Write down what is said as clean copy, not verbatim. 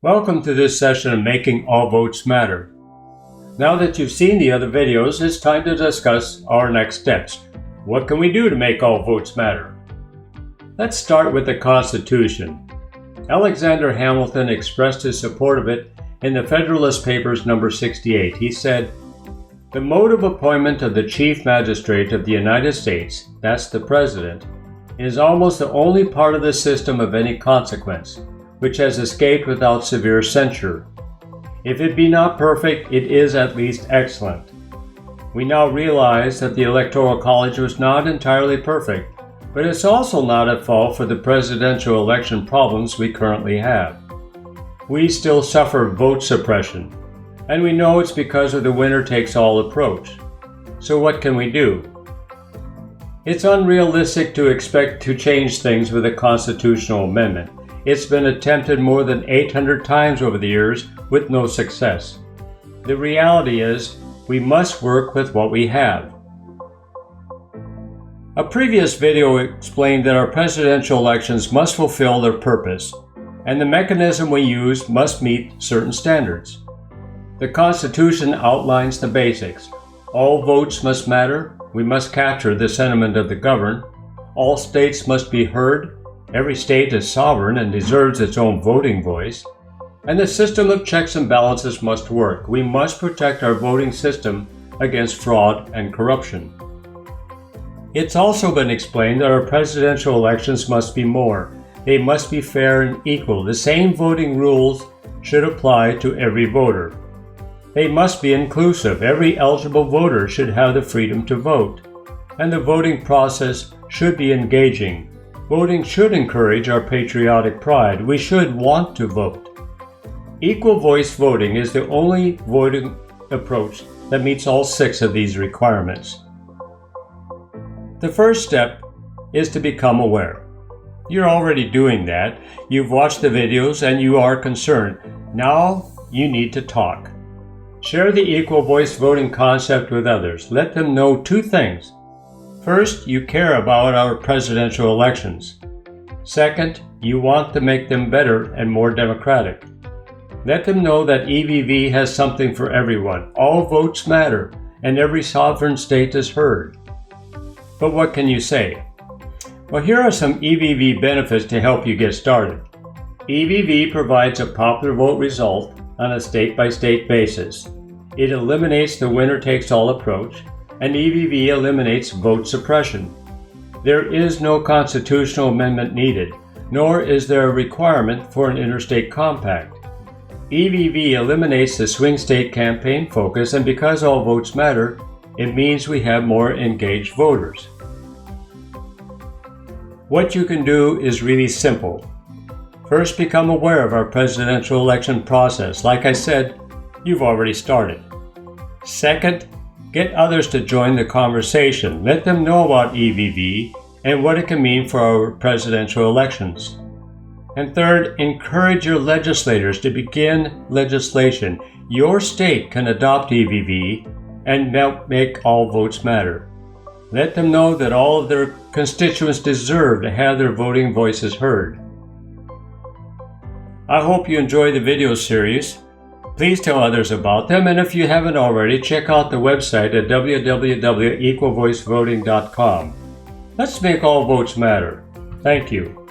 Welcome to this session of Making All Votes Matter. Now that you've seen the other videos, it's time to discuss our next steps. What can we do to make all votes matter? Let's start with the Constitution. Alexander Hamilton expressed his support of it in the Federalist Papers number 68. He said, "The mode of appointment of the Chief Magistrate of the United States, that's the President, is almost the only part of the system of any consequence, which has escaped without severe censure. If it be not perfect, it is at least excellent." We now realize that the Electoral College was not entirely perfect, but it's also not at fault for the presidential election problems we currently have. We still suffer vote suppression, and we know it's because of the winner-takes-all approach. So what can we do? It's unrealistic to expect to change things with a constitutional amendment. It's been attempted more than 800 times over the years with no success. The reality is, we must work with what we have. A previous video explained that our presidential elections must fulfill their purpose, and the mechanism we use must meet certain standards. The Constitution outlines the basics. All votes must matter. We must capture the sentiment of the governed. All states must be heard. Every state is sovereign and deserves its own voting voice. And the system of checks and balances must work. We must protect our voting system against fraud and corruption. It's also been explained that our presidential elections must be more. They must be fair and equal. The same voting rules should apply to every voter. They must be inclusive. Every eligible voter should have the freedom to vote. And the voting process should be engaging. Voting should encourage our patriotic pride. We should want to vote. Equal voice voting is the only voting approach that meets all 6 of these requirements. The first step is to become aware. You're already doing that. You've watched the videos and you are concerned. Now you need to talk. Share the equal voice voting concept with others. Let them know 2 things. First, you care about our presidential elections. Second, you want to make them better and more democratic. Let them know that EVV has something for everyone. All votes matter, and every sovereign state is heard. But what can you say? Well, here are some EVV benefits to help you get started. EVV provides a popular vote result on a state-by-state basis. It eliminates the winner-takes-all approach, and EVV eliminates vote suppression. There is no constitutional amendment needed, nor is there a requirement for an interstate compact. EVV eliminates the swing state campaign focus, and because all votes matter, it means we have more engaged voters. What you can do is really simple. First, become aware of our presidential election process. Like I said, you've already started. Second, get others to join the conversation. Let them know about EVV and what it can mean for our presidential elections. And third, encourage your legislators to begin legislation. Your state can adopt EVV and make all votes matter. Let them know that all of their constituents deserve to have their voting voices heard. I hope you enjoy the video series. Please tell others about them, and if you haven't already, check out the website at www.equalvoicevoting.com. Let's make all votes matter. Thank you.